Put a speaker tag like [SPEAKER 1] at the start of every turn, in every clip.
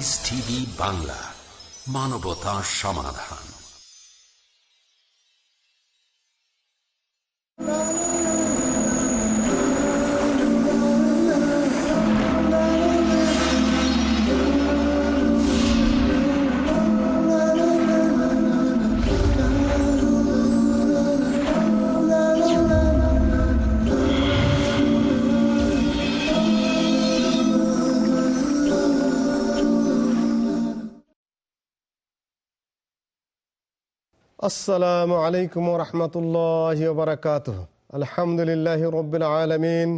[SPEAKER 1] Piece TV Bangla, মানবতার সমাধান।
[SPEAKER 2] আসসালামু আলাইকুম ওয়া রাহমাতুল্লাহি ওয়া বারাকাতুহু। আলহামদুলিল্লাহি রাব্বিল আলামিন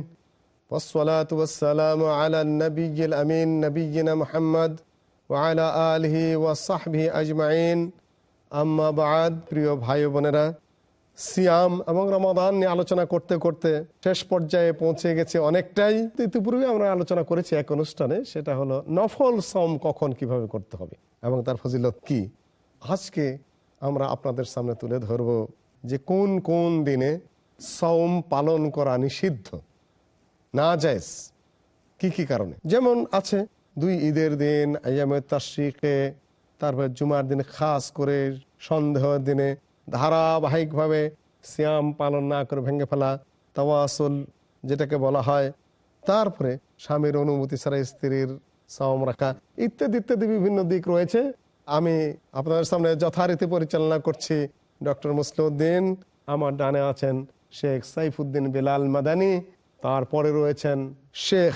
[SPEAKER 2] ওয়াসসালাতু ওয়াসসালামু আলা নাবিয়্যিল আমিন নাবিয়্যিনা মুহাম্মদ ওয়া আলা আলিহি ওয়া সাহবিহি আজমাইন। আম্মা বা'দ। প্রিয় ভাই ও বোনেরা, সিয়াম এবং রমাদান নিয়ে আলোচনা করতে করতে শেষ পর্যায়ে পৌঁছে গেছে অনেকটাই। ইতিপূর্বে আমরা আলোচনা করেছি এক অনুষ্ঠানে, সেটা হলো নফল সওম কখন কিভাবে করতে হবে এবং তার ফজিলত কি। আজকে আমরা আপনাদের সামনে তুলে ধরব যে কোন কোন দিনে সওম পালন করা নিষিদ্ধ, নাজায়েজ, কি কি কারণে। যেমন আছে দুই ঈদের দিন, আইয়ামে তাশরিকে, তারপর জুমার দিনে, খাস করে সন্দেহের দিনে ধারাবাহিকভাবে সিয়াম পালন না করে ভেঙে ফেলা, তাওয়াসুল যেটাকে বলা হয়, তারপরে স্বামীর অনুমতি ছাড়া স্ত্রীর সওম রাখা, ইত্যাদি ইত্যাদি বিভিন্ন দিক রয়েছে। আমি আপনাদের সামনে যথারীতি পরিচালনা করছি ডক্টর মুসলিউদ্দিন। আমার ডানে আছেন শেখ সাইফুদ্দিন বেলাল মাদানী, তারপরে রয়েছেন শেখ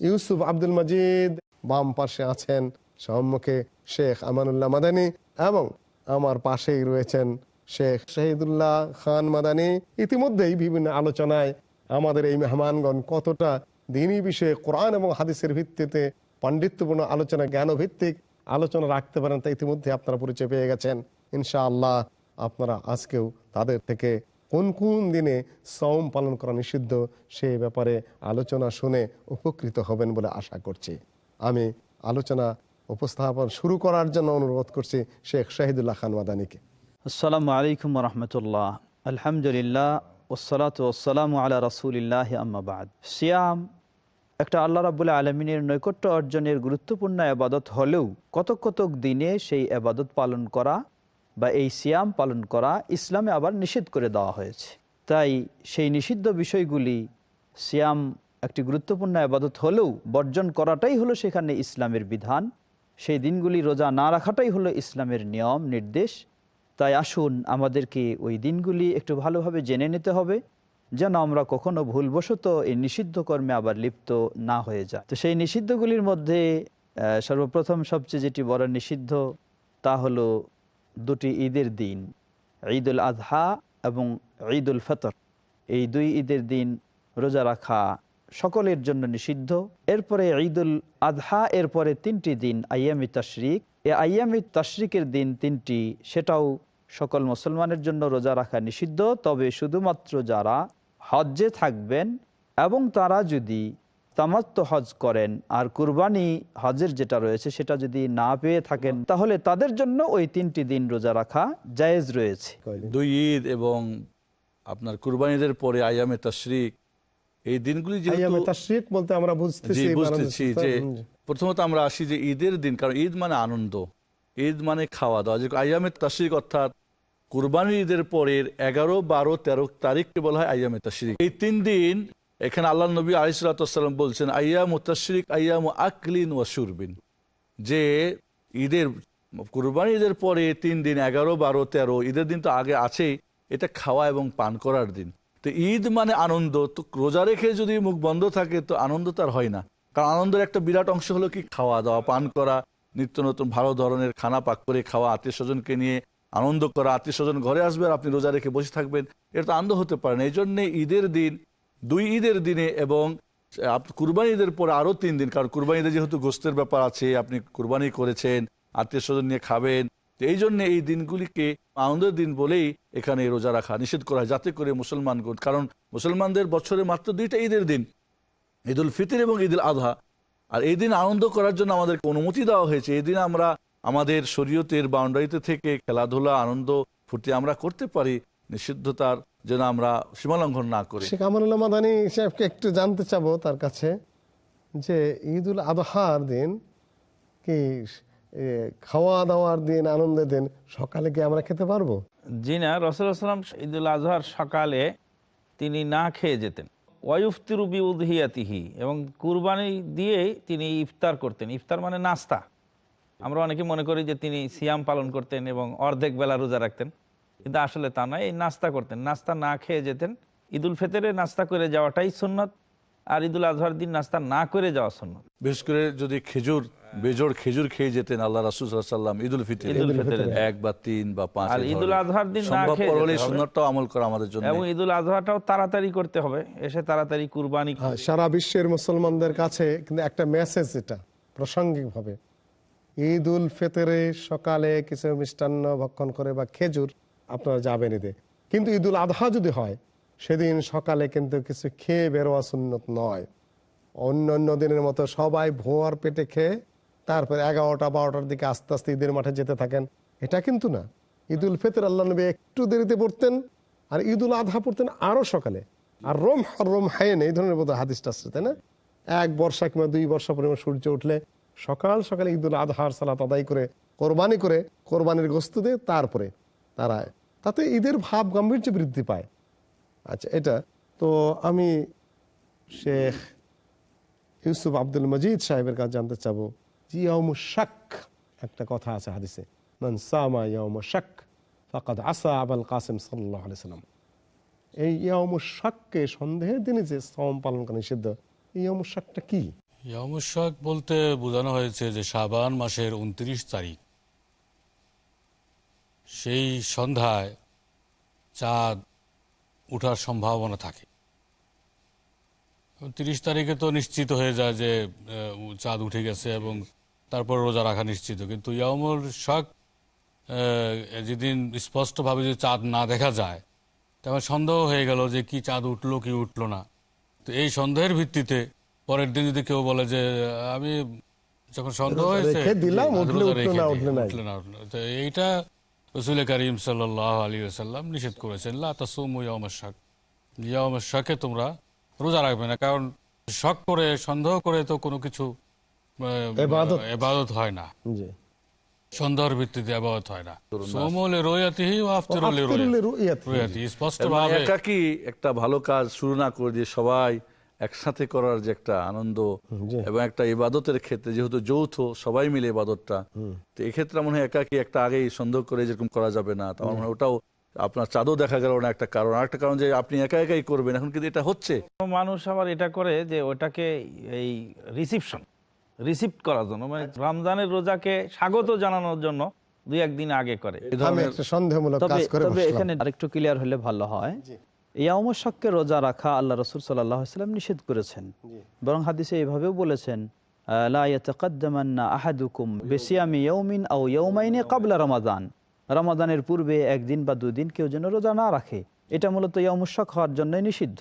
[SPEAKER 2] ইউসুফ আব্দুল মজিদ, বাম পাশে আছেন সম্মুখে শেখ আমানুল্লাহ মাদানী, এবং আমার পাশেই রয়েছেন শেখ শহীদুল্লাহ খান মাদানী। ইতিমধ্যেই বিভিন্ন আলোচনায় আমাদের এই মেহমানগণ কতটা দ্বীনি বিষয়ে কোরআন এবং হাদিসের ভিত্তিতে পাণ্ডিত্যপূর্ণ আলোচনা, জ্ঞানভিত্তিক আলোচনা রাখতে পারেন তা ইতিমধ্যে আপনারা পরিচয় পেয়ে গেছেন। ইনশাআল্লাহ আপনারা আজকেও তাদের থেকে কোন কোন দিনে সওম পালন করা নিষিদ্ধ সে ব্যাপারে আলোচনা শুনে উপকৃত হবেন বলে আশা করছি। আমি আলোচনা উপস্থাপন শুরু করার জন্য অনুরোধ করছি শেখ শহীদুল্লাহ খান মাদানীকে।
[SPEAKER 3] আসসালামু আলাইকুম ওয়া রাহমাতুল্লাহ। আলহামদুলিল্লাহ ওয়াসসালাতু ওয়াসসালামু আলা রাসূলিল্লাহ, আম্মা বা'দ। সিয়াম একটা আল্লাহ রাব্বুল আলামিনের নৈকট্য অর্জনের গুরুত্বপূর্ণ ইবাদত হলেও কতক কতক দিনে সেই ইবাদত পালন করা বা এই সিয়াম পালন করা ইসলামে আবার নিষেধ করে দেওয়া হয়েছে। তাই সেই নিষিদ্ধ বিষয়গুলি, সিয়াম একটি গুরুত্বপূর্ণ ইবাদত হলেও বর্জন করাটাই হলো সেখানে ইসলামের বিধান। সেই দিনগুলি রোজা না রাখাটাই হলো ইসলামের নিয়ম নির্দেশ। তাই আসুন আমাদেরকে ওই দিনগুলি একটু ভালোভাবে জেনে নিতে হবে, যেন আমরা কখনো ভুলবশত এই নিষিদ্ধ কর্মে আবার লিপ্ত না হয়ে যায়। তো সেই নিষিদ্ধগুলির মধ্যে সর্বপ্রথম সবচেয়ে যেটি বড় নিষিদ্ধ তা হলো দুটি ঈদের দিন, ঈদ উল আযহা এবং ঈদ উল ফিতর। এই দুই ঈদের দিন রোজা রাখা সকলের জন্য নিষিদ্ধ। এরপরে ঈদ উল আযহা, এরপরে তিনটি দিন আইয়ামে তাশরিক। এই আইয়ামে তাশরিকের দিন তিনটি, সেটাও সকল মুসলমানের জন্য রোজা রাখা নিষিদ্ধ। তবে শুধুমাত্র যারা হজ্জে থাকবেন এবং তারা যদি তামাত্তু হজ করেন আর কুরবানি হজের যেটা রয়েছে সেটা যদি না পেয়ে থাকেন, তাহলে তাদের জন্য ওই তিনটি দিন রোজা রাখা জায়েজ রয়েছে।
[SPEAKER 4] দুই ঈদ এবং আপনার কুরবানিদের পরে আইয়ামে তাশরিক, এই দিনগুলি
[SPEAKER 2] তাশরিক বলতে আমরা বুঝতেছি
[SPEAKER 4] যে প্রথমত আমরা আসি যে ঈদের দিন, কারণ ঈদ মানে আনন্দ, ঈদ মানে খাওয়া দাওয়া। যে আইয়ামে তাশরিক অর্থাৎ কুরবানির ঈদের পরের 11, 12, 13 তারিখকে বলা হয় আইয়ামে তাশরিক। এই তিন দিন এখানে আল্লাহ নবী আলাইহিস সালাতু ওয়াস সালাম বলছেন আইয়ামু তাশরিক আইয়ামু আকলিন ওয়া শুরবিন, যে ঈদের কুরবানি ঈদের পরে 3 দিন 11, 12, 13 ঈদের দিন তো আগে আছেই, এটা খাওয়া এবং পান করার দিন। তো ঈদ মানে আনন্দ। তো রোজা রেখে যদি মুখ বন্ধ থাকে তো আনন্দ তার হয় না, কারণ আনন্দের একটা বিরাট অংশ হলো কি খাওয়া দাওয়া, পান করা, নিত্য নতুন ভালো ধরনের খানা পাক করে খাওয়া, আত্মীয় স্বজনকে নিয়ে আনন্দ করা। আত্মীয় স্বজন ঘরে আসবে আর আপনি রোজা রেখে বসে থাকবেন, এটা তো আনন্দ হতে পারে না। এই জন্যে ঈদের দিন, দুই ঈদের দিনে এবং কুরবানি ঈদের পরে আরো 3 দিন, কারণ কুরবানি ঈদে যেহেতু গোস্তের ব্যাপার আছে, আপনি কুরবানি করেছেন, আত্মীয় স্বজন নিয়ে খাবেন, এই জন্য এই দিনগুলিকে আনন্দের দিন বলেই এখানে রোজা রাখা নিষেধ করা হয়, যাতে করে মুসলমানগণ, কারণ মুসলমানদের বছরে মাত্র 2টা ঈদের দিন, ঈদ উল ফিতর এবং ঈদ উল আযহা। আর এই দিন আনন্দ করার জন্য আমাদেরকে অনুমতি দেওয়া হয়েছে। এই দিন আমরা আমাদের শরীয়তের বাউন্ডারিতে থেকে খেলাধুলা, আনন্দ ফুর্তি আমরা করতে পারি, নিষিদ্ধতার যেন আমরা সীমালঙ্ঘন না করি।
[SPEAKER 2] শেখ আমানুল্লাহ মাদানী সাহেবকে একটু জানতে চাবো তার কাছে যে ঈদ উল আযহার দিন কি খাওয়া দাওয়ার দিন, আনন্দের দিন, সকালে কি আমরা খেতে পারবো?
[SPEAKER 5] জি না, রাসূলুল্লাহ সাল্লাল্লাহু আলাইহি ওয়াসাল্লাম ঈদুল আজহার সকালে তিনি না খেয়ে যেতেন। ওয়ায়ুফতিরু বিউদহিয়াতিহি, এবং কুরবানি দিয়ে তিনি ইফতার করতেন। ইফতার মানে নাস্তা। আমরা অনেকে মনে করি যে তিনি সিয়াম পালন করতেন এবং অর্ধেক বেলা রোজা রাখতেন, কিন্তু আসলে তা নয়, এই নাস্তা করতেন। নাস্তা না খেয়ে যেতেন। ঈদুল ফিতরে নাস্তা করে যাওয়াটাই সুন্নত, আর ঈদুল আজহার দিন নাস্তা না করে যাওয়া সুন্নত।
[SPEAKER 4] বিশেষ করে যদি বেজোড় খেজুর খেয়ে যেতেন আল্লাহ রাসূল সাল্লাল্লাহু আলাইহি ওয়াসাল্লাম ঈদুল ফিতরে 1 বা 3 বা 5,
[SPEAKER 5] আর ঈদুল আজহার দিন না খেয়ে
[SPEAKER 4] সম্ভবপর হলে
[SPEAKER 5] যেতে হবে।
[SPEAKER 4] সুন্নাতটাও আমল করা আমাদের জন্য।
[SPEAKER 5] এবং ঈদুল আজহাটাও তাড়াতাড়ি করতে হবে, এসে তাড়াতাড়ি কুরবানি।
[SPEAKER 2] সারা বিশ্বের মুসলমানদের কাছে কিন্তু একটা মেসেজ, এটা প্রাসঙ্গিকভাবে, ঈদ উল ফিতরে সকালে কিছু মিষ্টান্ন ভক্ষণ করে বা খেজুর আপনারা যাবেন ঈদে, কিন্তু ঈদ উল আজহা যদি হয় সেদিন সকালে কিন্তু কিছু খেয়ে বেরোয়া সুন্নত নয়। অন্য অন্য দিনের মতো সবাই ভোর পেটে খেয়ে তারপরে 11টা 12টার দিকে আস্তে আস্তে ঈদের মাঠে যেতে থাকেন, এটা কিন্তু না। ঈদ উল ফিতর আল্লাহ নবী একটু দেরিতে পড়তেন, আর ঈদ উল আজহা পড়তেন আরো সকালে। আর রোম হায়েন এই ধরনের বোধ হাদিসটা আসছে, তাই না? 1 বর্ষা কিংবা 2 বর্ষা পরিমাণ সূর্য উঠলে সকাল সকালে ঈদ উল আজহার সালাত আদায় করে কোরবানির গোশত দিয়ে তারপরে তারা, তাতে ঈদের ভাব গাম্ভীর্য বৃদ্ধি পায়। আচ্ছা, এটা তো আমি শেখ ইউসুফ আব্দুল মজিদ সাহেবের কাছে জানতে চাবো, ইয়াউমুশ শাক একটা কথা আছে হাদিসে, মান সামা ইয়াউমুশ শাক ফাকাদ আসা আবুল কাসিম সাল্লাল্লাহু আলাইহি সাল্লাম। এই ইয়াউমুশ শাককে, সন্দেহের দিনে যে সওম পালন করা নিষিদ্ধ, এই ইয়াউমুশ শাকটা কি?
[SPEAKER 6] ইয়াউমুশ শাক বলতে বোঝানো হয়েছে যে শাবান মাসের 29 তারিখ, সেই সন্ধ্যায় চাঁদ ওঠার সম্ভাবনা থাকে। 30 তারিখে তো নিশ্চিত হয়ে যায় যে চাঁদ উঠে গেছে এবং তারপর রোজা রাখা নিশ্চিত, কিন্তু ইয়াউমুল শাক যেদিন স্পষ্টভাবে যে চাঁদ না দেখা যায়, তেমন সন্দেহ হয়ে গেল যে কি চাঁদ উঠলো কি উঠলো না। তো এই সন্দেহের ভিত্তিতে পরের দিন যদি কেউ বলে যে আমি যখন সন্দেহ হয়েছে তো এইটা রাসূল কারীম সাল্লাল্লাহু আলাইহি ওয়াসাল্লাম নিষেধ করেছেন, লা তাসুমু ইয়াউমাশ শাক, ইয়াউমাশ শাকে তোমরা রোজা রাখবে না, কারণ শক করে সন্দেহ করে তো কোনো কিছু ইবাদত হয় না, সন্দেহের ভিত্তিতে ইবাদত হয় না। সুমুল রুয়াতিহি ওয়া আফতিরু লিরুয়াতিহি, স্পষ্টভাবে
[SPEAKER 4] একাকী একটা ভালো কাজ শুরু না করে দিয়ে সবাই একসাথে করার যে একটা আনন্দ এবং একটা ইবাদতের ক্ষেত্রে, যেহেতু যৌথ সবাই মিলে ইবাদতটা, তো এক্ষেত্রে মনে হয় একাকী একটা আগেই সন্দেহ করে যেরকম করা যাবে না। তো আমার মনে হয় ওটাও আপনার চাঁদও দেখা গেল না একটা কারণ, আরেকটা কারণ যে আপনি একা একাই করবেন, এখন কিন্তু এটা হচ্ছে।
[SPEAKER 5] মানুষ আবার এটা করে যে ওটাকে এই রিসিভ করার জন্য, মানে রমজানের রোজাকে স্বাগত জানানোর জন্য 2-1 দিন আগে করে।
[SPEAKER 3] তবে এখানে আরেকটু ক্লিয়ার হলে ভালো হয়। ইয়াউমুশ শাককে রোজা রাখা আল্লাহ রাসূল সাল্লাল্লাহু আলাইহি ওয়াসাল্লাম নিষেধ করেছেন, বরং হাদিসে এইভাবেও বলেছেন, লা ইয়াতাকাদ্দামান্না আহাদুকুম বিসিয়ামি ইয়াউমিন আও ইয়াউমাইনি ক্বাবলা রমাদান, রমাদানের পূর্বে 1 দিন বা 2 দিন কেউ যেন রোজা না রাখে। এটা মূলত ইয়াউমুশ শাক হওয়ার জন্যই নিষিদ্ধ।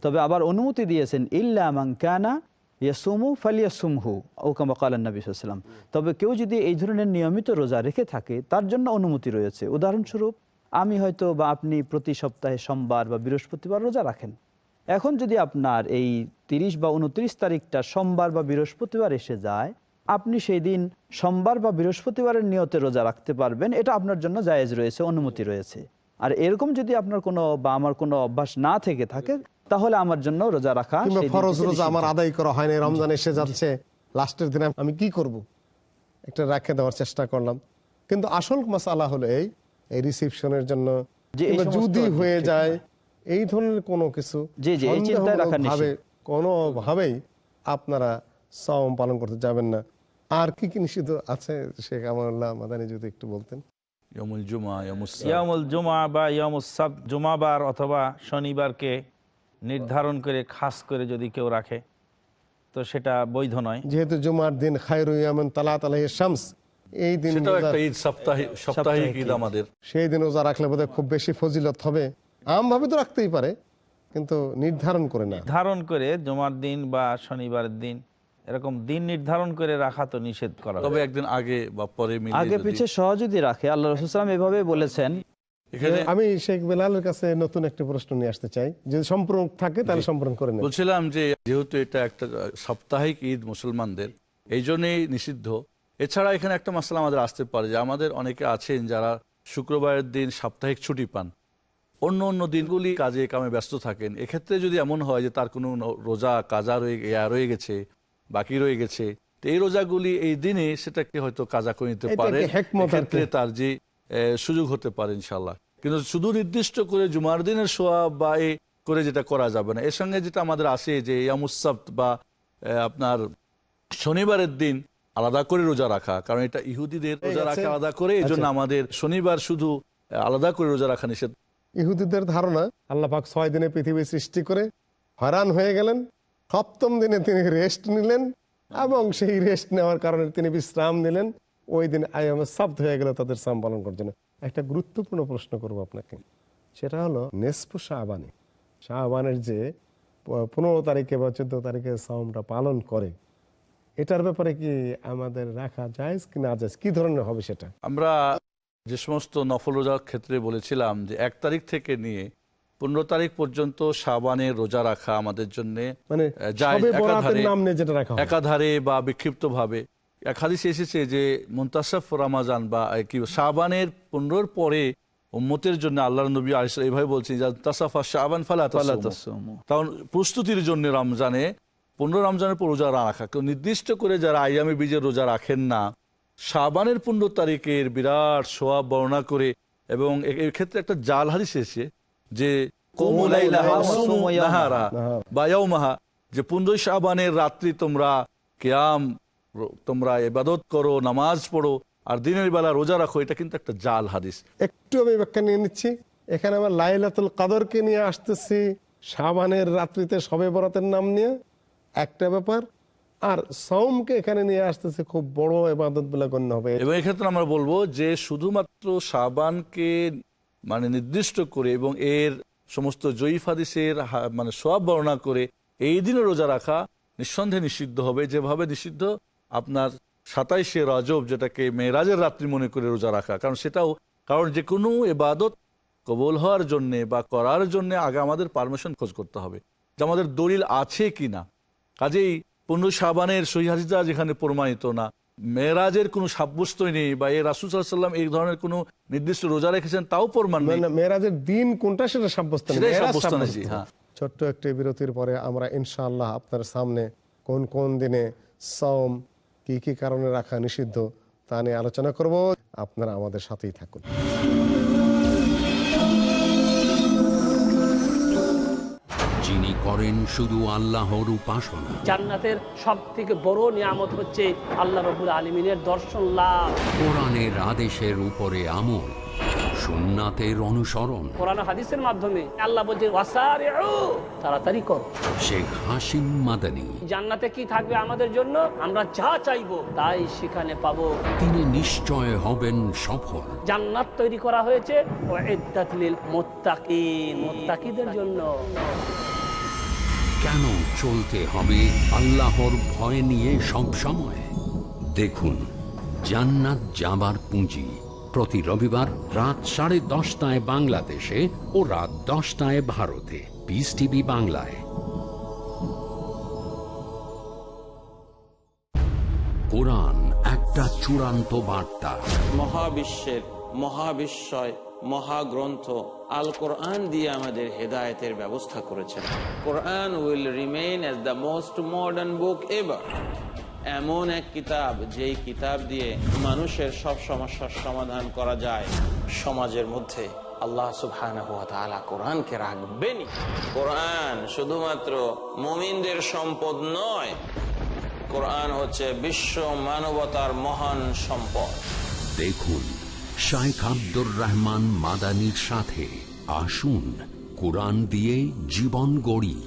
[SPEAKER 3] তবে আবার অনুমতি দিয়েছেন, ইল্লা মান কানা ইয়াসুমু ফালিয়াসুমহু আও কামা ক্বালা নবী সাল্লাল্লাহু আলাইহি ওয়াসাল্লাম, তবে কেউ যদি এই ধরনের নিয়মিত রোজা রেখে থাকে তার জন্য অনুমতি রয়েছে। উদাহরণস্বরূপ, আমি হয়তো বা আপনি প্রতি সপ্তাহে সোমবার বা বৃহস্পতিবার রোজা রাখেন। এখন যদি আপনার এই 30 বা 29 তারিখটা সোমবার বা বৃহস্পতিবার এসে যায়, আপনি সেই দিন সোমবার বা বৃহস্পতিবারের নিয়তে রোজা রাখতে পারবেন, এটা আপনার জন্য জায়েজ রয়েছে, অনুমতি রয়েছে। আর এরকম যদি আপনার কোনো বা আমার কোনো অভ্যাস না থেকে থাকে, তাহলে আমার জন্য রোজা রাখা,
[SPEAKER 2] ফরজ রোজা আমার আদায় করা হয় না, রমজান এসে যাচ্ছে, লাস্টের দিনে আমি কি করব, একটা রেখে দেওয়ার চেষ্টা করলাম। কিন্তু আসল মাসালা হলো এই রিসিপশনের জন্য যদি হয়ে যায় এই ধরনের কোনো কিছু, কোনোভাবেই আপনারা সাওম পালন করতে যাবেন না। আর কি কি নিষিদ্ধ আছে শেখ আমানুল্লাহ মাদানী, যদি একটু বলতেন।
[SPEAKER 5] ইয়াউমুল জুমা বা ইয়াউমুস সাbt, জুমাবার অথবা শনিবারকে নির্ধারণ করে খাস করে যদি কেউ রাখে তো সেটা বৈধ নয়,
[SPEAKER 2] যেহেতু জুমার দিন খায়রু ইয়ামিন তালাত আলাইহিস শামস, এই দিন
[SPEAKER 4] সাপ্তাহিক ঈদ আমাদের,
[SPEAKER 2] সেই দিন রোজা রাখলে বোধহয় খুব বেশি ফজিলত হবে। আমভাবে তো রাখতেই পারে, কিন্তু নির্ধারণ করে না,
[SPEAKER 5] নির্ধারণ করে জুমার দিন বা শনিবারের দিন এরকম দিন নির্ধারণ করে রাখা তো নিষেধ করা।
[SPEAKER 4] তবে একদিন আগে বা পরে
[SPEAKER 3] আগে পিছে সহযোগী রাখে, আল্লাহ রাসূল সাল্লাল্লাহু আলাইহি ওয়াসাল্লাম এভাবে বলেছেন।
[SPEAKER 2] আমি শেখ বেলালের কাছে নতুন একটা প্রশ্ন নিয়ে আসতে চাই, যদি সম্পূর্ণ থাকে তাহলে সম্পূর্ণ করে নেব।
[SPEAKER 4] বলছিলাম যে যেহেতু এটা একটা সাপ্তাহিক ঈদ মুসলমানদের, এই জন্যই নিষিদ্ধ। এছাড়া এখানে একটা মাসলা আমাদের আসতে পারে যে আমাদের অনেকে আছেন যারা শুক্রবারের দিন সাপ্তাহিক ছুটি পান, অন্য অন্য দিনগুলি কাজে কামে ব্যস্ত থাকেন। এক্ষেত্রে যদি এমন হয় যে তার কোনো রোজা কাজা রয়ে গেছে, বাকি রয়ে গেছে, তো এই রোজাগুলি এই দিনে সেটাকে হয়তো কাজা করে নিতে পারে, এক্ষেত্রে তার যে সুযোগ হতে পারে ইনশাল্লাহ। কিন্তু শুধু নির্দিষ্ট করে জুমার দিনের সোয়াব বা এ করে যেটা করা যাবে না। এর সঙ্গে যেটা আমাদের আসে যে ইয়ামুসসাbt বা আপনার শনিবারের দিন আলাদা করে রোজা রাখা, কারণ এটা ইহুদিদের রোজা রাখা আলাদা করে, এই জন্য আমাদের শনিবার শুধু আলাদা করে রোজা রাখা নিষেধ।
[SPEAKER 2] ইহুদিদের ধারণা আল্লাহ পাক 6 দিনে পৃথিবী সৃষ্টি করে হয়রান হয়ে গেলেন, 7ম দিনে তিনি রেস্ট নিলেন এবং সেই রেস্ট নেওয়ার কারণে তিনি বিশ্রাম নিলেন। ওই দিন আইয়ামে সাব্ত হয়ে গেল তাদের সাম পালন করার জন্য। একটা গুরুত্বপূর্ণ প্রশ্ন করবো আপনাকে, সেটা হলো নেসফু শাবানে, শাবানের যে 15 তারিখে বা 14 তারিখে সাওমটা পালন করে, এটার ব্যাপারে কি আমাদের রাখা জায়েজ কি না জায়েজ, কি ধরনের হবে সেটা?
[SPEAKER 4] আমরা যে সমস্ত নফল রোজার ক্ষেত্রে বলেছিলাম যে 1 তারিখ থেকে নিয়ে 15 তারিখ পর্যন্ত শাবানের রোজা রাখা আমাদের জন্য
[SPEAKER 2] মানে
[SPEAKER 4] একাধারে বা বিক্ষিপ্ত ভাবে। এক হাদিসে এসেছে যে মুনতাসাফ রমাজান বা কি শাবানের 15 পরে উম্মতের জন্য আল্লাহর নবী আলাইহিস সালাম এইভাবে বলছেন যে তাসাফা শাবান ফালা তাসুমু, কারণ প্রস্তুতির জন্য রমজানে 15 রমজানের পর রোজা রাখা। কেউ নির্দিষ্ট করে যারা আইয়ামে বীজের রোজা রাখেন না, শাবানের 15 তারিখের বিরাট সোয়াব বর্ণনা করে, এবং এর ক্ষেত্রে একটা জাল হাদিস এসেছে যে যে 15 শাবানের রাত্রি তোমরা কিয়াম, তোমরা ইবাদত করো, নামাজ পড়ো, আর দিনের বেলা রোজা রাখো। এটা কিন্তু একটা জাল হাদিস।
[SPEAKER 2] একটু আমি ব্যাখ্যা নিয়ে নিচ্ছি। এখানে আমরা লাইলাতুল কদরকে নিয়ে আসতেছি শাবানের রাত্রিতে শবে বরাতের নাম নিয়ে একটা ব্যাপার, আর সাওমকে এখানে নিয়ে আসতেছে খুব বড় ইবাদত বলে গণ্য হবে।
[SPEAKER 4] এবং এক্ষেত্রে আমরা বলবো যে শুধুমাত্র শাবানকে মানে নির্দিষ্ট করে এবং এর সমস্ত জয়ীফ হাদিসের মানে সওয়াব বর্ণনা করে এই দিনে রোজা রাখা নিঃসন্দেহে নিষিদ্ধ হবে, যেভাবে নিষিদ্ধ আপনার 27শে রজব, যেটাকে মেরাজের রাত্রি মনে করে রোজা রাখা। কারণ সেটাও, কারণ যে কোনো ইবাদত কবুল হওয়ার জন্যে বা করার জন্যে আগে আমাদের পারমিশন খোঁজ করতে হবে যে আমাদের দলিল আছে কিনা। কাজেই 15 শাবানের সহিহ হাদিসটা যেখানে প্রমাণিত না, মেরাজের কোনো সাব্যস্তই নেই, বা এই রাসূল সাল্লাল্লাহু আলাইহি ওয়াসাল্লাম এই ধরনের কোনো নির্দিষ্ট রোজা রেখেছেন তাও প্রমাণ নেই,
[SPEAKER 2] মেরাজের দিন কোনটা সেটা সাব্যস্ত নেই।
[SPEAKER 4] হ্যাঁ,
[SPEAKER 2] ছোট্ট একটি বিরতির পরে আমরা ইনশাআল্লাহ আপনার সামনে কোন কোন দিনে সাওম, কি কি কারণে রাখা নিষিদ্ধ তা নিয়ে আলোচনা করব। আপনারা আমাদের সাথেই থাকুন।
[SPEAKER 1] যিনি করেন শুধু আল্লাহর উপাসনা,
[SPEAKER 7] জান্নাতের সবথেকে বড় নিয়ামত হচ্ছে আল্লাহ রাব্বুল আলামিনের দর্শন লাভ,
[SPEAKER 1] কোরআনের আদেশের উপরে আমল, সুন্নাতের অনুসরণ।
[SPEAKER 7] কোরআন হাদিসের মাধ্যমে আল্লাহ বলছেন ওয়াসারিউ, তাড়াতাড়ি করো।
[SPEAKER 1] শেখ হাসিম মাদানী।
[SPEAKER 7] জান্নাতে কি থাকবে আমাদের জন্য, আমরা যা চাইবো তাই সেখানে পাবো।
[SPEAKER 1] তিনি নিশ্চয় হবেন সফল।
[SPEAKER 7] জান্নাত তৈরি করা হয়েছে উইদ্দাত লিল মুত্তাকিন, মুত্তাকিদের জন্য।
[SPEAKER 1] কেন চলতে হবে আল্লাহর ভয় নিয়ে সব সময়? দেখুন জান্নাত যাবার পুঁজি, প্রতি রবিবার রাত 10:30টায় বাংলাদেশে ও রাত 10টায় ভারতে, পিস টিভি বাংলায়। কোরআন একটা চূড়ান্ত বার্তা।
[SPEAKER 8] মহাবিশ্বের মহাবিশ্বয় মহাগ্রন্থ আল কোরআন দিয়ে আমাদের হেদায়েতের ব্যবস্থা করেছেন। Quran will remain as the most modern book ever. এমন এক কিতাব যেই কিতাব দিয়ে মানুষের সব সমস্যার সমাধান করা যায়। সমাজের মধ্যে আল্লাহ সুবহানাহু ওয়া তাআলা কোরআনকে রাখবেনই। কোরআন শুধুমাত্র মুমিনদের সম্পদ নয়, কোরআন হচ্ছে বিশ্ব মানবতার মহান সম্পদ।
[SPEAKER 1] দেখুন শাইখ আব্দুর রহমান মাদানীর সাথে আসুন কোরআন দিয়ে জীবন গড়ি।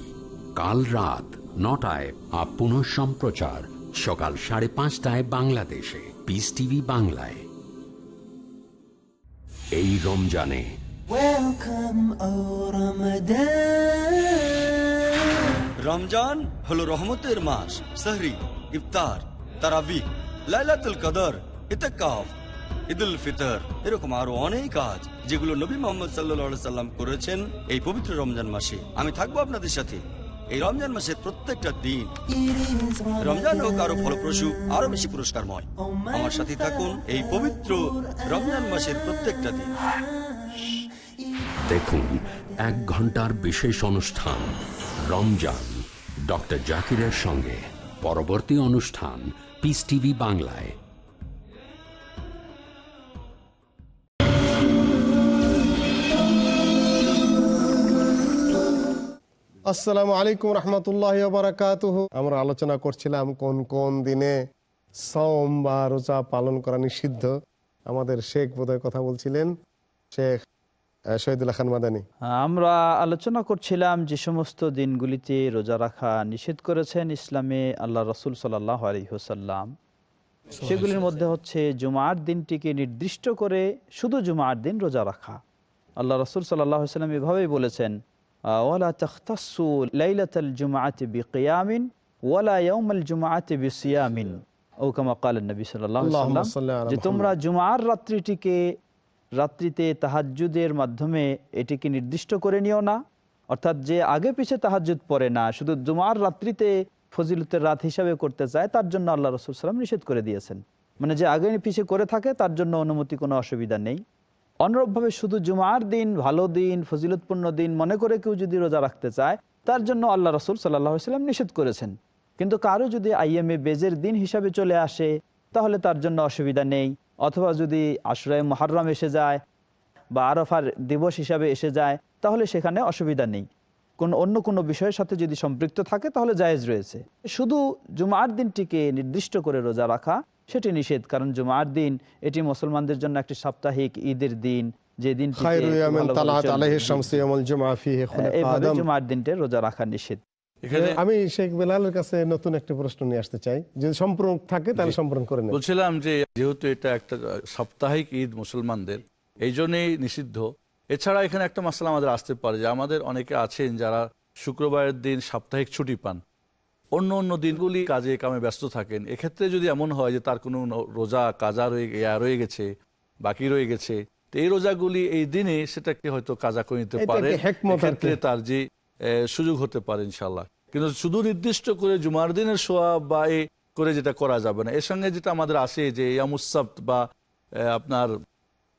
[SPEAKER 1] কাল রাত 9টায় পুনঃ সম্প্রচার সকাল 5:30টায় বাংলাদেশে, পিস টিভি বাংলায়। এই রমজানে
[SPEAKER 9] রমজান হলো রহমতের মাস। সাহরি, ইফতার, তারাবি, লাইলাতুল কদর, ইতিকাফ, ঈদুল ফিতর, এরকম আরো অনেক কাজ যেগুলো নবী মুহাম্মদ সাল্লাল্লাহু আলাইহি সাল্লাম করেছেন এই পবিত্র রমজান মাসে। আমি থাকবো আপনাদের সাথে এই রমজান মাসের প্রত্যেকটা দিন। রমজান হোক আরো ফলপ্রসূ, আরো বেশি পুরস্কারময়। আমার সাথে থাকুন এই পবিত্র রমজান মাসের প্রত্যেকটা দিন।
[SPEAKER 1] দেখুন 1 ঘন্টার বিশেষ অনুষ্ঠান রমজান ডক্টর জাকিরের সঙ্গে। পরবর্তী অনুষ্ঠান পিস টিভি বাংলায়।
[SPEAKER 2] আসসালামু আলাইকুম রহমতুল্লাহি ওয়া বারাকাতুহু। আমরা আলোচনা করছিলাম কোন কোন দিনে সাওম বা রোজা পালন করা নিষিদ্ধ। আমাদের শেখ বোধহয় কথা বলছিলেন, শেখ শহীদুল্লাহ খান মাদানী।
[SPEAKER 3] আমরা আলোচনা করছিলাম যে সমস্ত দিনগুলিতে রোজা রাখা নিষেধ করেছেন ইসলামে আল্লাহ রসুল সাল্লাল্লাহু আলাইহি ওয়াসাল্লাম। সেগুলির মধ্যে হচ্ছে জুমার দিনটিকে নির্দিষ্ট করে শুধু জুমার দিন রোজা রাখা। আল্লাহ রসুল সাল্লাল্লাহু আলাইহি ওয়াসাল্লাম এভাবেই বলেছেন, ওয়ালা তাখতাসু লাইলাতাল জুমআতি বিকিয়ামিন ওয়ালা ইয়াউমাল জুমআতি বিসিয়ামিন ও কামা ক্বালা নবী সাল্লাল্লাহু আলাইহি ওয়াসাল্লাম, যে তোমরা জুমার রাত্রিতে তাহাজ্জুদের মাধ্যমে এটিকে নির্দিষ্ট করে নিও না, অর্থাৎ যে আগে পিছে তাহাজ্জুদ পড়ে না, শুধু জুমার রাত্রিতে ফজিলতের রাত হিসাবে করতে চায়, তার জন্য আল্লাহ রাসূল সাল্লাল্লাহু আলাইহি ওয়াসাল্লাম নিষেধ করে দিয়েছেন। মানে যে আগে পিছে করে থাকে তার জন্য অনুমতি, কোনো অসুবিধা নেই। অনুরূপভাবে শুধু জুমার দিন, ভালো দিন, ফজিলতপূর্ণ দিন মনে করে কেউ যদি রোজা রাখতে চায়, তার জন্য আল্লাহ রাসূল সাল্লাল্লাহু আলাইহি ওয়াসাল্লাম নিষেধ করেছেন। কিন্তু কারো যদি আইয়ামে বেজের দিন হিসাবে চলে আসে তাহলে তার জন্য অসুবিধা নেই। অথবা যদি আশুরায়ে মুহাররম এসে যায় বা আরাফার দিবস হিসাবে এসে যায় তাহলে সেখানে অসুবিধা নেই। অন্য কোনো বিষয়ের সাথে যদি সম্পৃক্ত থাকে তাহলে জায়েজ রয়েছে। শুধু জুমার দিনটিকে নির্দিষ্ট করে রোজা রাখা সেটি নিষেধ, কারণ জুমার দিন এটি মুসলমানদের জন্য একটি সাপ্তাহিক ঈদের দিন, যে দিন জুমার দিনটা রোজা রাখা নিষেধ।
[SPEAKER 2] আমি শেখ বেলালের কাছে নতুন একটা প্রশ্ন নিয়ে আসতে চাই, যদি সম্পূর্ণ থাকে তাহলে সম্পূর্ণ করে নেব।
[SPEAKER 4] বলছিলাম যে যেহেতু এটা একটা সাপ্তাহিক ঈদ মুসলমানদের, এই জন্যই নিষিদ্ধ। এছাড়া এখানে একটা মাসলা আমাদের আসতে পারে যে আমাদের অনেকে আছেন যারা শুক্রবারের দিন সাপ্তাহিক ছুটি পান, অন্য অন্য দিনগুলি কাজে কামে ব্যস্ত থাকেন। এক্ষেত্রে যদি এমন হয় যে তার কোনো রোজা কাজা রয়ে গেছে, বাকি রয়ে গেছে, তো এই রোজাগুলি এই দিনে সেটাকে হয়তো কাজা করে নিতে পারে, এক্ষেত্রে তার যে সুযোগ হতে পারে ইনশাল্লাহ। কিন্তু শুধু নির্দিষ্ট করে জুমার দিনের সোয়াব বা এ করে যেটা করা যাবে না। এর সঙ্গে যেটা আমাদের আসে যে ইয়ামুস সাবত বা আপনার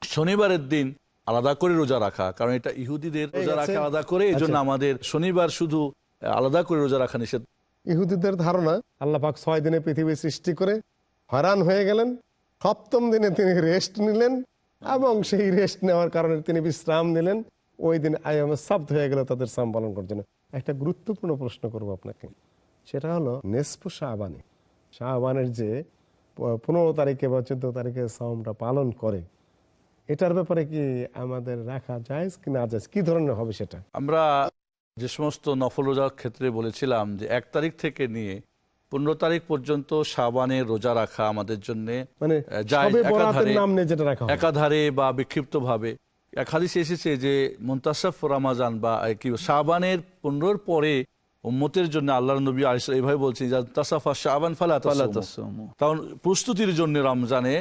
[SPEAKER 4] শনিবারের দিন আলাদা করে রোজা রাখা, কারণ এটা ইহুদিদের রোজা রাখা আলাদা করে, এই জন্য আমাদের শনিবার শুধু আলাদা করে রোজা রাখা নিষেধ।
[SPEAKER 2] ইহুদিদের ধারণা আল্লাহ পাক 6 দিনে পৃথিবী সৃষ্টি করে হয়রান হয়ে গেলেন, 7ম দিনে তিনি রেস্ট নিলেন এবং সেই রেস্ট নেওয়ার কারণে তিনি বিশ্রাম নিলেন। ওই দিন আইয়ামুস সাবত হয়ে গেল তাদের সাম পালন করার জন্য। একটা গুরুত্বপূর্ণ প্রশ্ন করবো আপনাকে, সেটা হলো নেসফু শাবানের যে 15 তারিখে বা 14 তারিখে সাওমটা পালন করে, এটার ব্যাপারে কি আমাদের রাখা জায়েজ কি না জায়েজ, কি ধরনের হবে সেটা?
[SPEAKER 4] আমরা যে সমস্ত নফল রোজার ক্ষেত্রে বলেছিলাম যে 1 তারিখ থেকে নিয়ে 15 তারিখ পর্যন্ত শাবানের রোজা রাখা আমাদের জন্য মানে একাধারে বা বিক্ষিপ্ত ভাবে। এক হাদিসে এসেছে যে মুনতাসাফ রমাজান বা কি শাবানের 15 পরে উম্মতের জন্য আল্লাহর নবী এইভাবে বলছেন তাসাফা শাবান ফালা তাসুমু, কারণ প্রস্তুতির জন্য রমজানে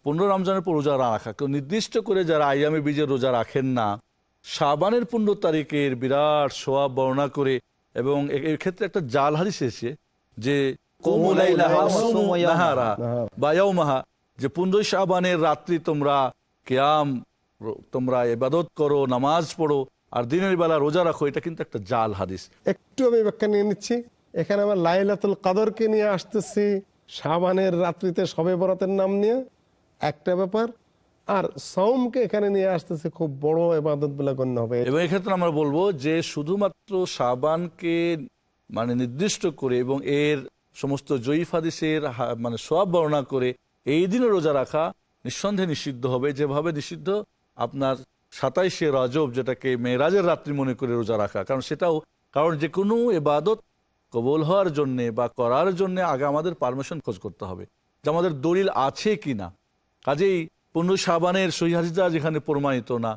[SPEAKER 4] 15 রমজানের পর রোজা রাখা। কেউ নির্দিষ্ট করে যারা আইয়ামে বীজের রোজা রাখেন না, শাবানের 15 তারিখের বিরাট সোয়াব বর্ণনা করে, এবং এর ক্ষেত্রে একটা জাল হাদিস এসেছে যে যে 15 শাবানের রাত্রি তোমরা কিয়াম, তোমরা ইবাদত করো, নামাজ পড়ো, আর দিনের বেলা রোজা রাখো। এটা কিন্তু একটা জাল হাদিস।
[SPEAKER 2] একটু আমি ব্যাখ্যা নিয়ে নিচ্ছি। এখানে আমরা লাইলাতুল কদরকে নিয়ে আসতেছি, শাবানের রাত্রিতে শবে বরাতের নাম নিয়ে একটা ব্যাপার, আর সাওমকে এখানে নিয়ে আসতেছে খুব বড় ইবাদত বলে গণ্য হবে।
[SPEAKER 4] এবং এক্ষেত্রে আমরা বলবো যে শুধুমাত্র শাবানকে মানে নির্দিষ্ট করে এবং এর সমস্ত জয়ীফ হাদিসের মানে সওয়াব বর্ণনা করে এই দিনে রোজা রাখা নিঃসন্দেহে নিষিদ্ধ হবে। যেভাবে নিষিদ্ধ আপনার 27শে রজব, যেটাকে মেরাজের রাত্রি মনে করে রোজা রাখা, কারণ যে কোনো ইবাদত কবুল হওয়ার জন্য বা করার জন্য আগে আমাদের পারমিশন খোঁজ করতে হবে যে আমাদের দলিল আছে কিনা। কাজেই 15 শাবানের সহিহ হাদিস যেখানে প্রমাণিত না,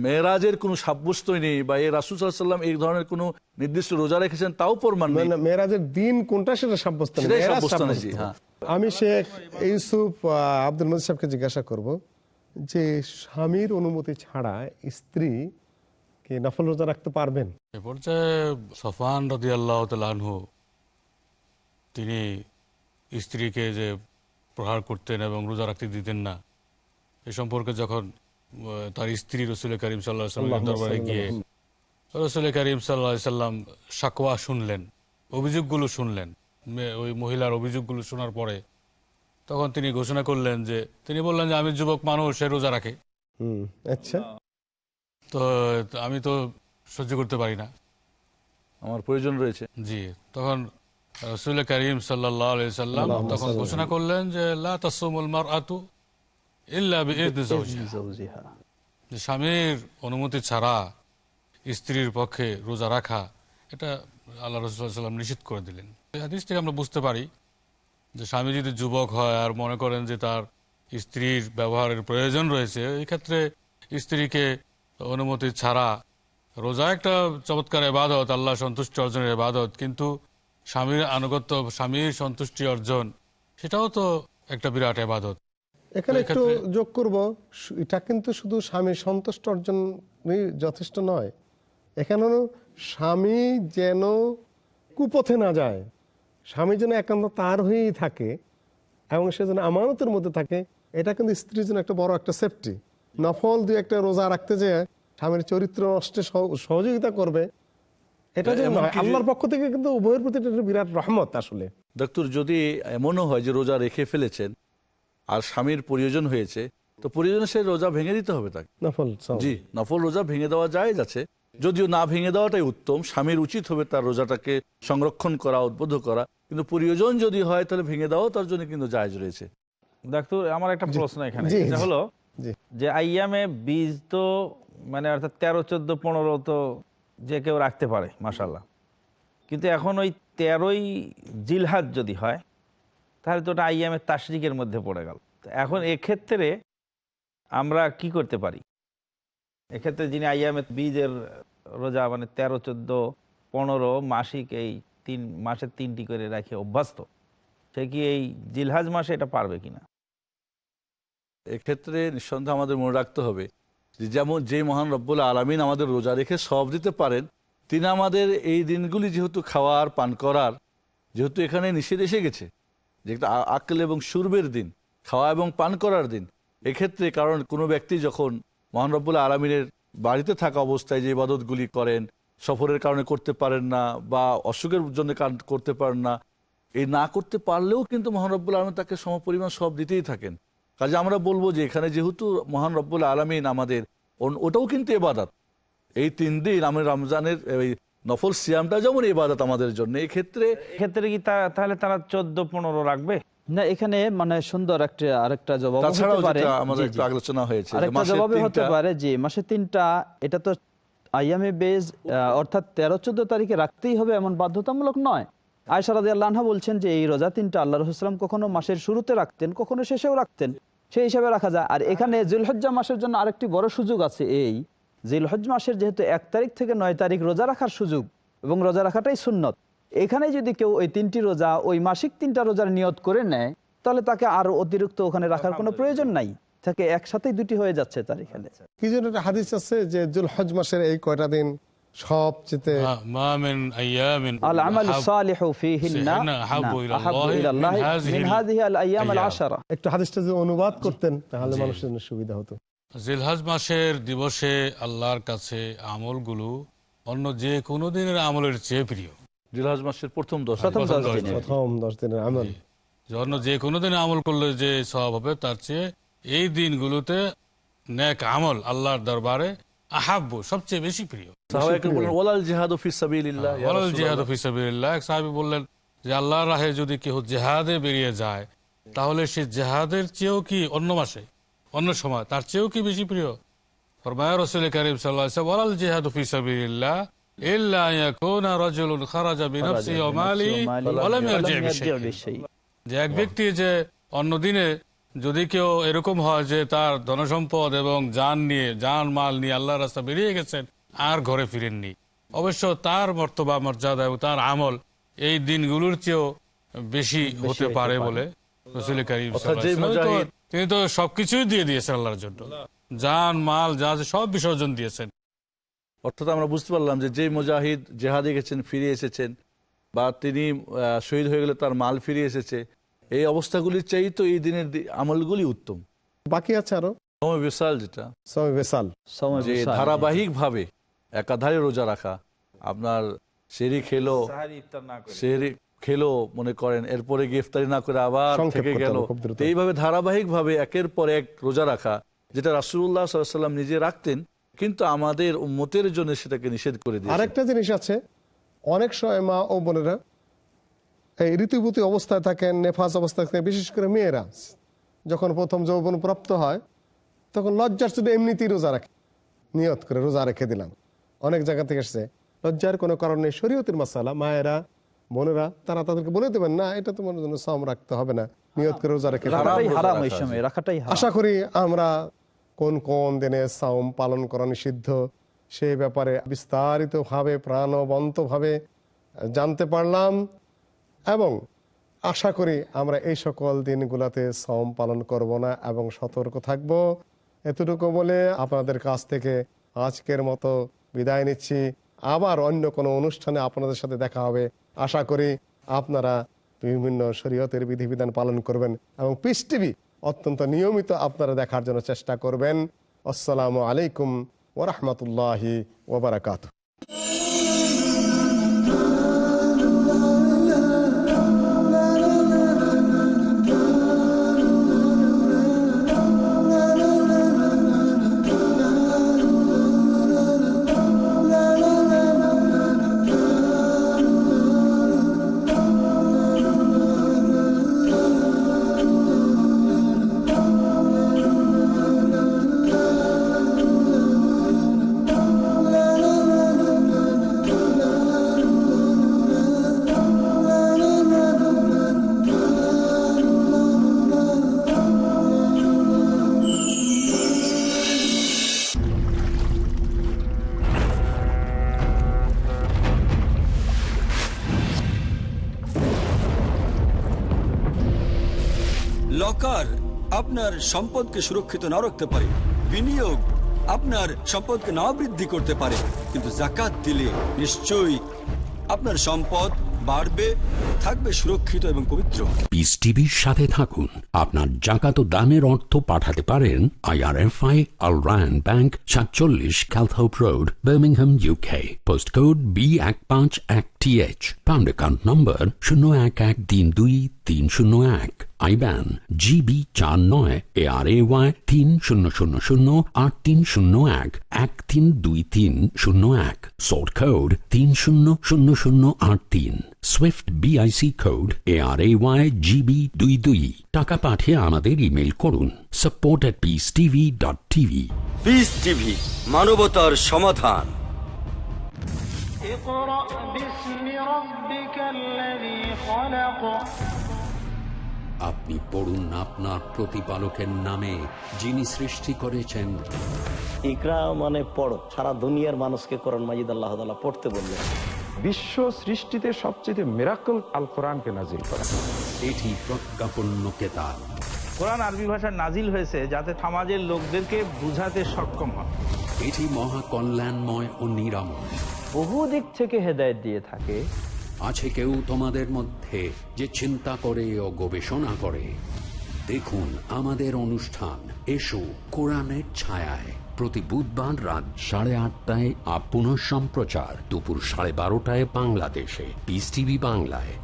[SPEAKER 4] মেরাজের কোনো সাব্যস্তই নেই, বা এই রাসূল সাল্লাল্লাহু আলাইহি ওয়াসাল্লাম এই ধরনের কোনো নির্দিষ্ট রোজা রেখেছেন তাও প্রমাণ নেই,
[SPEAKER 2] মেরাজের দিন কোনটা সেটা সাব্যস্ত নেই। আমি শেখ ইউসুফ আব্দুল মজিদ সাহেবকে জিজ্ঞাসা করব যে স্বামীর অনুমতি ছাড়া স্ত্রী কি নফল রোজা রাখতে পারবেন?
[SPEAKER 6] এ পর্যায়ে সফওয়ান রাদিয়াল্লাহু তাআলা আনহু তিনি স্ত্রীকে যে প্রহার করতেন এবং রোজা রাখতে দিতেন না, এ সম্পর্কে যখন তার স্ত্রী রাসূল করিম সাল্লাল্লাহু আলাইহি ওয়াসাল্লামের দরবারে গিয়ে রাসূল করিম সাল্লাল্লাহু আলাইহি ওয়াসাল্লাম শাকওয়া শুনলেন, অভিযোগগুলো শুনলেন, ওই মহিলার অভিযোগগুলো শোনার পরে তখন তিনি ঘোষণা করলেন যে, তিনি বললেন যে আমি যুবক মানুষ, সে রোজা রাখে,
[SPEAKER 2] আচ্ছা,
[SPEAKER 6] তো আমি তো সহ্য করতে পারি না,
[SPEAKER 4] আমার প্রয়োজন রয়েছে।
[SPEAKER 6] জি, তখন রাসূল করিম সাল্লাল্লাহু আলাইহি ওয়াসাল্লাম তখন ঘোষণা করলেন যে লা তাসুমুল মারআতু ইল্লা বিইذن যাওজিহা, যে স্বামীর অনুমতি ছাড়া স্ত্রীর পক্ষে রোজা রাখা, এটা আল্লাহ রাসূল সাল্লাল্লাহু আলাইহি ওয়াসাল্লাম নিষেধ করে দিলেন। এই হাদিস থেকে আমরা বুঝতে পারি যে স্বামী যদি যুবক হয় আর মনে করেন যে তার স্ত্রীর ব্যবহারের প্রয়োজন রয়েছে, এই ক্ষেত্রে স্ত্রীকে অনুমতি ছাড়া, রোজা একটা চমৎকার ইবাদত, আল্লাহ সন্তুষ্টি অর্জনের ইবাদত, কিন্তু স্বামীর আনুগত্য, স্বামীর সন্তুষ্টি অর্জন, সেটাও তো একটা বিরাট ইবাদত।
[SPEAKER 2] এখানে একটু যোগ করব, এটা কিন্তু শুধু স্বামীর সন্তুষ্ট অর্জনই যথেষ্ট নয়, এখানে স্বামী যেন কুপথে না যায়, স্বামী যেন একান্ত তার হয়েই থাকে এবং সে যেন আমানতের মধ্যে থাকে, এটা কিন্তু স্ত্রীর জন্য একটা বড় একটা সেফটি। নফল দুই একটা রোজা রাখতে যে স্বামীর চরিত্র নষ্টে সহযোগিতা করবে, এটা যেন নয়। আল্লাহর পক্ষ থেকে কিন্তু উভয়ের প্রতি একটা বিরাট রহমত। আসলে
[SPEAKER 4] ডক্টর, যদি এমনও হয় যে রোজা রেখে ফেলেছেন আর স্বামীর প্রয়োজন হয়েছে, তো প্রয়োজনে সে রোজা ভেঙে দিতে হবে তাকে।
[SPEAKER 2] নফল,
[SPEAKER 4] জি, নফল রোজা ভেঙে দেওয়া জায়েজ আছে, যদিও না ভেঙে দেওয়াটাই উত্তম। স্বামীর উচিত হবে তার রোজাটাকে সংরক্ষণ করা, উদ্বুদ্ধ করা, কিন্তু প্রয়োজন যদি হয় তাহলে ভেঙে দেওয়াও তার জন্য কিন্তু জায়েজ রয়েছে।
[SPEAKER 5] ডাক্তার, আমার একটা প্রশ্ন এখানে, এটা হলো যে আইয়ামে বীজ তো মানে অর্থাৎ 13, 14, 15 তো যে কেউ রাখতে পারে মাশাআল্লাহ, কিন্তু এখন ওই 13ই জিলহাজ যদি হয় তাহলে তো ওটা আইয়ামের তাশরিকের মধ্যে পড়ে গেল। এখন এক্ষেত্রে আমরা কি করতে পারি? এক্ষেত্রে যিনি আইয়ামে বীজের রোজা মানে 13, 14, 15 মাসিক, এই 3 মাসের 3টি করে রাখে অভ্যস্ত, সে কি এই জিলহাজ মাসে এটা পারবে কিনা?
[SPEAKER 4] এক্ষেত্রে নিঃসন্দেহে আমাদের মনে রাখতে হবে যে যেমন যে মহান রব্বুল আলামিন আমাদের রোজা রেখে সব দিতে পারেন, তিনি আমাদের এই দিনগুলি যেহেতু খাওয়ার পান করার, যেহেতু এখানে নিষেধ এসে গেছে যে একটা আকল এবং শুরবের দিন, খাওয়া এবং পান করার দিন, এক্ষেত্রে কারণ কোনো ব্যক্তি যখন মহান রব্বুল আলামিনের বাড়িতে থাকা অবস্থায় যে ইবাদতগুলি করেন, সফরের কারণে করতে পারেন না বা অসুখের জন্য করতে পারেন না, এই না করতে পারলেও কিন্তু মহান রব্বুল আলামিন তাকে সমপরিমাণ সব দিতেই থাকেন। কাজে আমরা বলবো যে এখানে যেহেতু মহান রব্বুল আলামিন আমাদের, ওটাও কিন্তু ইবাদত। এই 3 দিন আমরা রমজানের এই নফল সিয়ামটা যেমন ইবাদত আমাদের জন্য, এই ক্ষেত্রে
[SPEAKER 5] কি তাহলে তারা 14-15 রাখবে
[SPEAKER 3] না? এখানে মানে সুন্দর একটা আরেকটা জবাব
[SPEAKER 4] তাছাড়াও যেটা আমাদের একটু আলোচনা হয়েছে,
[SPEAKER 3] আরেকটা জবাব হতে পারে যে মাসে 3টা, এটা তো আইয়ামে বেজ অর্থাৎ 13-14 তারিখে রাখতেই হবে এমন বাধ্যতামূলক নয়। আয়েশা রাদিয়াল্লাহু আনহা বলছেন যে এই রোজা 3টা আল্লাহ রাসূল সাল্লাল্লাহু আলাইহি ওয়াসাল্লাম কখনো মাসের শুরুতে রাখতেন, কখনো শেষেও রাখতেন, সেই হিসাবে রাখা যায়। আর এখানে জিলহজ্জা মাসের জন্য আরেকটি বড় সুযোগ আছে, এই জিলহজ্জা মাসের যেহেতু 1 তারিখ থেকে 9 তারিখ রোজা রাখার সুযোগ এবং রোজা রাখাটাই সুন্নত, এখানে যদি কেউ ওই 3টি রোজা, ওই মাসিক 3টা রোজার নিয়ত করে নেয়, তাহলে তাকে আরো অতিরিক্ত ওখানে রাখার কোনো প্রয়োজন নাই, তাকে একসাথেই 2টি হয়ে যাচ্ছে তার এখানে।
[SPEAKER 2] কি যেন একটা হাদিস আছে যে জিলহজ মাসের এই কয়টা দিন সবচেয়ে
[SPEAKER 6] মা মিন আইয়ামিন
[SPEAKER 3] আল আমালু সালিহু ফীহিন্না আহাব্বু ইলাল্লাহি মিন হাযিহি আল আইয়াম আল 10। একটু হাদিসটা যদি অনুবাদ করতেন তাহলে মানুষের জন্য সুবিধা হতো।
[SPEAKER 6] জিলহজ মাসের দিবসে আল্লাহর কাছে আমলগুলো অন্য যে কোনো দিনের আমলের চেয়ে প্রিয়।
[SPEAKER 4] জিলহজ মাসের প্রথম 10
[SPEAKER 2] দিনের আমল,
[SPEAKER 6] অন্য যে কোনো দিনে আমল করলে যে সওয়াব হবে তার চেয়ে এই দিনগুলোতে নেক আমল আল্লাহর দরবারে আহাব্বু, সবচেয়ে বেশি প্রিয়।
[SPEAKER 4] সাহাবায়ে বললেন ওয়ালাল জিহাদু ফি সাবিলিল্লাহ,
[SPEAKER 6] ওয়ালাল জিহাদু ফি সাবিলিল্লাহ। এক সাহাবী বললেন যে আল্লাহর রাহে যদি কেউ জিহাদে বেরিয়ে যায় তাহলে সে জিহাদের চেয়েও কি অন্য মাসে, অন্য সময় তার চেয়েও কি বেশি প্রিয়? ফরমায়া রাসূল কারীম সাল্লাল্লাহু আলাইহি ওয়াসাল্লাম ওয়ালাল জিহাদু ফি সাবিলিল্লাহ ইল্লা ইয়াকুনা রাজুলুন খারাজা বিনাফসিহি ওয়া মালিহি ওয়া লাম ইয়ারজি বিশাই। যে এক ব্যক্তি যে অন্য দিনে যদি কেউ এরকম হয় যে তার ধনসম্পদ এবং জান মাল নিয়ে আল্লাহর রাস্তা বেরিয়ে গেছেন আর ঘরে ফিরেননি, অবশ্য তার মর্তবা মর্যাদা এবং তার আমল এই দিনগুলোর চেয়েও বেশি হতে পারে বলে রাসূল কারীম সাল্লাল্লাহু আলাইহি ওয়াসাল্লাম, তিনি তো সবকিছুই দিয়ে দিয়েছেন আল্লাহর জন্য, জান মাল যা আছে সব বিসর্জন দিয়েছেন।
[SPEAKER 4] অর্থাৎ আমরা বুঝতে পারলাম যে মুজাহিদ জেহাদে গেছেন, ফিরে এসেছেন, বা তিনি শহীদ হয়ে গেলে তার মাল ফিরে এসেছে, এই অবস্থাগুলির চাই তো এই দিনের আমলগুলি উত্তম।
[SPEAKER 2] বাকি আছে আরো
[SPEAKER 4] সময় বিশাল, যেটা
[SPEAKER 2] সময় বেসাল,
[SPEAKER 4] যে ধারাবাহিক ভাবে একাধারে রোজা রাখা, আপনার সেহরি খেলো মনে করেন, এরপরে গ্রেফতারি না করে আবার থেকে গেল, এইভাবে ধারাবাহিক ভাবে একের পর এক রোজা রাখা, যেটা রাসূলুল্লাহ সাল্লাল্লাহু আলাইহি ওয়াসাল্লাম নিজে রাখতেন, কিন্তু আমাদের উম্মতের জন্য সেটাকে নিষেধ করে দিয়েছেন।
[SPEAKER 2] আরেকটা জিনিস আছে, অনেক সময় মা ও বোনেরা এই ঋতুবতী অবস্থায় থাকেন, নেফাস অবস্থায় থাকেন, বিশেষ করে মেয়েরা যখন প্রথম যৌবন প্রাপ্ত হয় তখন লজ্জার শুধু এমনিতেই রোজা রাখে, নিয়ত করে রোজা রেখে দিলাম। অনেক জায়গা থেকে এসছে, লজ্জার কোনো কারণ নেই, শরীয়তের মাসালা, মায়েরা বোনেরা তারা তাদেরকে বলে দেবেন না এটা তোমার জন্য সাম রাখতে হবে না, নিয়ত করে রোজা রেখে। আশা করি আমরা কোন কোন দিনে সাওম পালন করা নিষিদ্ধ সেই ব্যাপারে বিস্তারিতভাবে প্রাণবন্তভাবে জানতে পারলাম, এবং আশা করি আমরা এই সকল দিনগুলোতে সাওম পালন করব না এবং সতর্ক থাকব। এতটুকু বলে আপনাদের কাছ থেকে আজকের মতো বিদায় নিচ্ছি। আবার অন্য কোনো অনুষ্ঠানে আপনাদের সাথে দেখা হবে। আশা করি আপনারা বিভিন্ন শরীয়তের বিধিবিধান পালন করবেন এবং পিস টিভি অত্যন্ত নিয়মিত আপনারা দেখার জন্য চেষ্টা করবেন। আসসালামু আলাইকুম ওয়া রাহমাতুল্লাহি ওয়া বারাকাতুহু।
[SPEAKER 9] লকার আপনার সম্পদকে সুরক্ষিত না রাখতে পারে, বিনিয়োগ আপনার সম্পদকে না বৃদ্ধি করতে পারে, কিন্তু যাকাত দিলে নিশ্চয়ই আপনার সম্পদ বাড়বে, থাকবে সুরক্ষিত এবং পবিত্র।
[SPEAKER 1] পিস টিভির সাথে থাকুন। আপনার জাকাত ও দানের অর্থ পাঠাতে পারেন IRFI Al Ryan Bank 47 Calthorpe Road, Birmingham, UK. Post code B151TH. Pound account number 01132301. IBAN GB49 ARAY 30008301 132301. Sort code 300083. Swift BIC code ARAY GB22. টাকা পাঠিয়ে আমাদের ইমেল করুন support@peacetv.tv।
[SPEAKER 9] পিস টিভি, মানবতার সমাধান।
[SPEAKER 1] আপনি পড়ুন আপনার প্রতিপালকের নামে, যিনি সৃষ্টি করেছেন।
[SPEAKER 7] ইকরা মানে পড়ো, সারা দুনিয়ার মানুষকে কোরআন মাজিদ আল্লাহ তাআলা পড়তে বললেন।
[SPEAKER 10] বিশ্ব সৃষ্টিতে সবচেয়ে মিরাকল আল কোরআনকে নাজিল করা।
[SPEAKER 1] এটি প্রজ্ঞাপন্য কেতাব।
[SPEAKER 5] কোরআন আরবি ভাষায় নাজিল হয়েছে যাতে সমাজের লোকদেরকে বুঝাতে সক্ষম হয়।
[SPEAKER 1] এটি মহা কল্যাণময় ও নিরাময়,
[SPEAKER 3] বহু দিক থেকে হেদায়েত দিয়ে থাকে।
[SPEAKER 1] আছে কেউ তোমাদের মধ্যে যে চিন্তা করে ও গবেষণা করে? দেখুন আমাদের অনুষ্ঠান এসো কোরআনের ছায়ায়, প্রতি বুধবার রাত 8:30 আর পুনঃ সম্প্রচার দুপুর 12:30 বাংলাদেশে পিস টিভি বাংলায়।